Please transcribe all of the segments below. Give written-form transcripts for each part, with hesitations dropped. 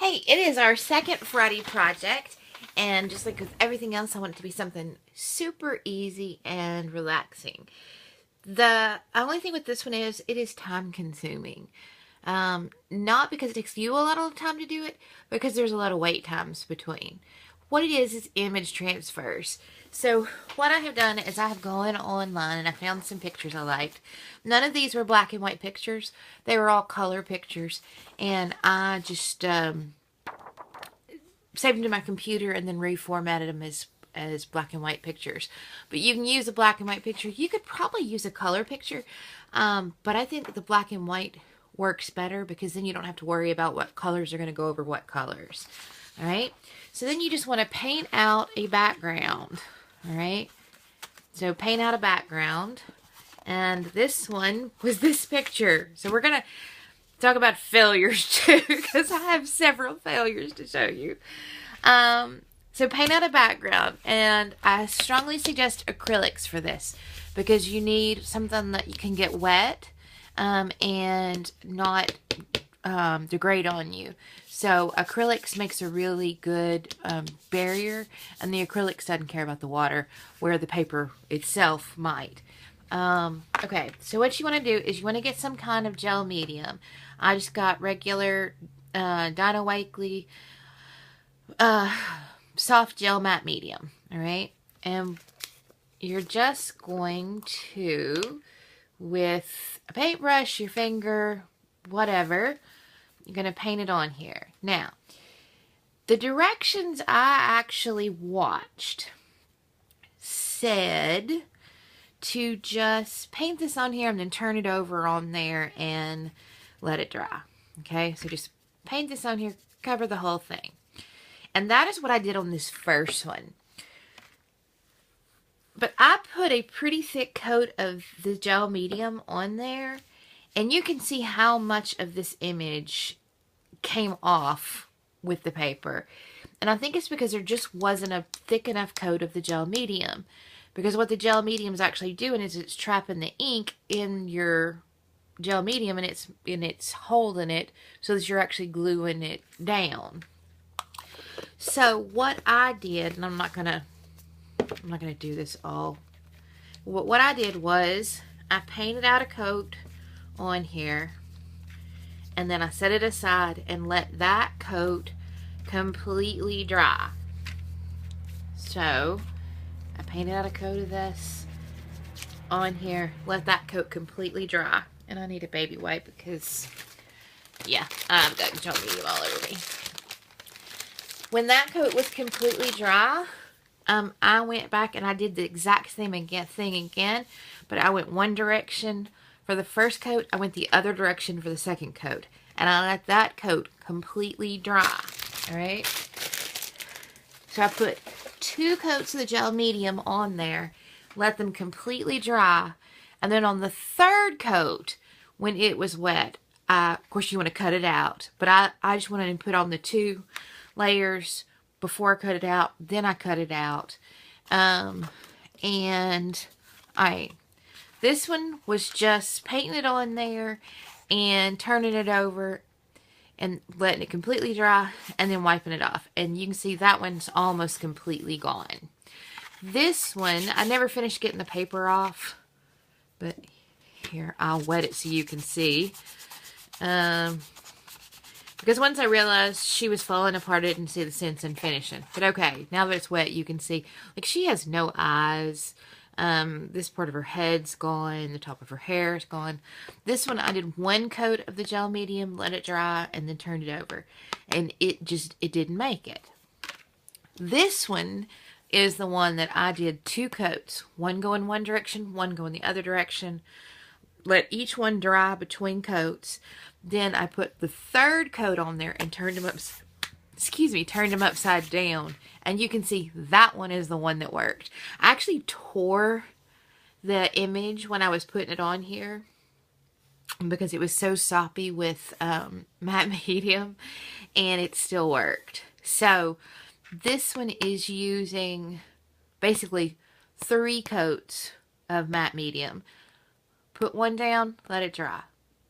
Hey, it is our second Friday project, and just like with everything else, I want it to be something super easy and relaxing. The only thing with this one is it is time consuming. Not because it takes you a lot of time to do it, because there's a lot of wait times between. What it is image transfers. So what I have done is I have gone online and I found some pictures I liked. None of these were black and white pictures. They were all color pictures. And I just saved them to my computer and then reformatted them as black and white pictures. But you can use a black and white picture. You could probably use a color picture. But I think the black and white works better because then you don't have to worry about what colors are going to go over what colors. All right. So then you just want to paint out a background. All right. So paint out a background. And this one was this picture. So we're going to talk about failures too, because I have several failures to show you. So paint out a background, and I strongly suggest acrylics for this because you need something that you can get wet and not degrade on you. So acrylics makes a really good barrier, and the acrylics doesn't care about the water where the paper itself might. Okay, so what you want to do is you want to get some kind of gel medium. I just got regular Dino Wakley soft gel matte medium. All right, and you're just going to, with a paintbrush, your finger, whatever, you're going to paint it on here. Now, the directions I actually watched said to just paint this on here and then turn it over on there and let it dry. Okay, so just paint this on here, cover the whole thing. And that is what I did on this first one. But I put a pretty thick coat of the gel medium on there, and you can see how much of this image came off with the paper. And I think it's because there just wasn't a thick enough coat of the gel medium. Because what the gel medium is actually doing is it's trapping the ink in your gel medium, and it's holding it so that you're actually gluing it down. So what I did, and I'm not gonna do this all. What I did was I painted out a coat on here, and then I set it aside and let that coat completely dry. So I painted out a coat of this on here, let that coat completely dry. And I need a baby wipe because, yeah, I've got gel medium all over me. When that coat was completely dry, I went back and I did the exact same thing again, but I went one direction for the first coat, I went the other direction for the second coat, and I let that coat completely dry. All right. So I put 2 coats of the gel medium on there, let them completely dry, and then on the third coat, when it was wet, of course you want to cut it out, but I just wanted to put on the 2 layers before I cut it out, then I cut it out. This one was just painting it on there and turning it over and letting it completely dry and then wiping it off. And you can see that one's almost completely gone. This one, I never finished getting the paper off, but here, I'll wet it so you can see. Because once I realized she was falling apart, I didn't see the sense in finishing. But okay, now that it's wet, you can see, like, she has no eyes. This part of her head's gone. The top of her hair is gone. This one, I did 1 coat of the gel medium, let it dry, and then turned it over. And it didn't make it. This one is the one that I did 2 coats. 1 go in one direction, 1 go in the other direction. Let each one dry between coats. Then I put the third coat on there and turned them upside down. And you can see that one is the one that worked. I actually tore the image when I was putting it on here because it was so soppy with matte medium, and it still worked. So this one is using basically 3 coats of matte medium. Put 1 down, let it dry.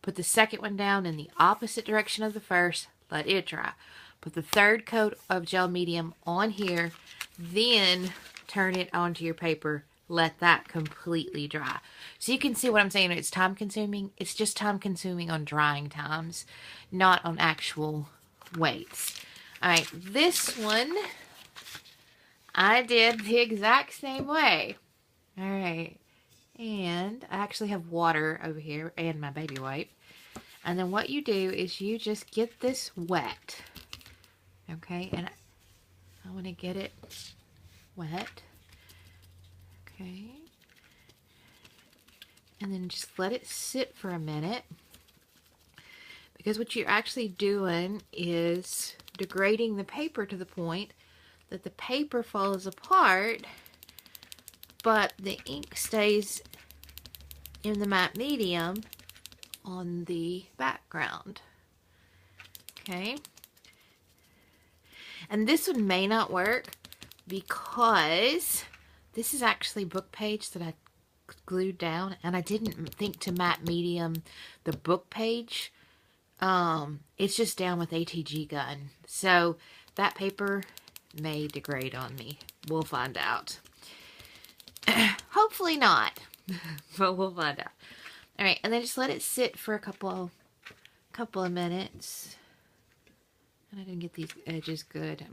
Put the second one down in the opposite direction of the first, let it dry. Put the third coat of gel medium on here, then turn it onto your paper. Let that completely dry. So you can see what I'm saying. It's time consuming. It's just time consuming on drying times, not on actual weights. All right, this one I did the exact same way. All right, and I actually have water over here and my baby wipe. And then what you do is you just get this wet. Okay, and I want to get it wet. Okay. And then just let it sit for a minute. Because what you're actually doing is degrading the paper to the point that the paper falls apart, but the ink stays in the matte medium on the background. Okay. And this one may not work because this is actually book page that I glued down, and I didn't think to matte medium the book page. It's just down with ATG gun. So that paper may degrade on me. We'll find out. Hopefully not, but we'll find out. All right, and then just let it sit for a couple of minutes. And I didn't get these edges good.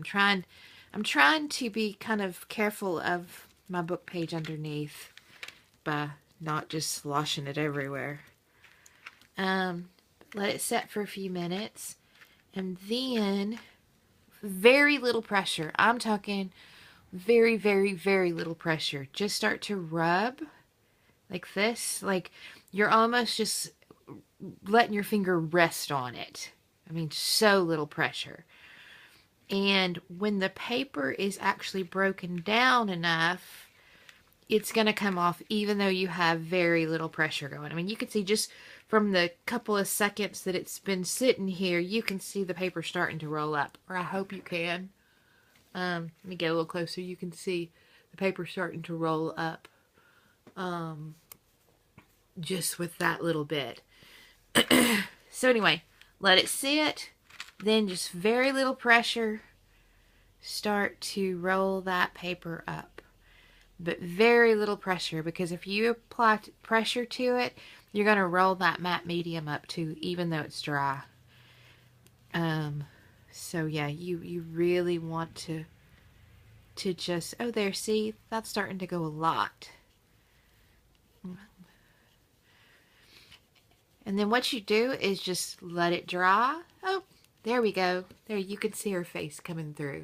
I'm trying to be kind of careful of my book page underneath by not just sloshing it everywhere. Let it set for a few minutes, and then very little pressure. I'm talking very, very, very little pressure. Just start to rub like this, like you're almost just letting your finger rest on it. I mean, so little pressure. And when the paper is actually broken down enough, it's going to come off even though you have very little pressure going. I mean, you can see just from the couple of seconds that it's been sitting here, you can see the paper starting to roll up. Or I hope you can. Let me get a little closer. You can see the paper starting to roll up just with that little bit. So anyway, let it sit. Then just very little pressure. Start to roll that paper up. But very little pressure, because if you apply pressure to it, you're going to roll that matte medium up too, even though it's dry. So yeah, you really want to just, oh there, see, that's starting to go a lot. And then what you do is just let it dry. Oh, there we go. There, you can see her face coming through.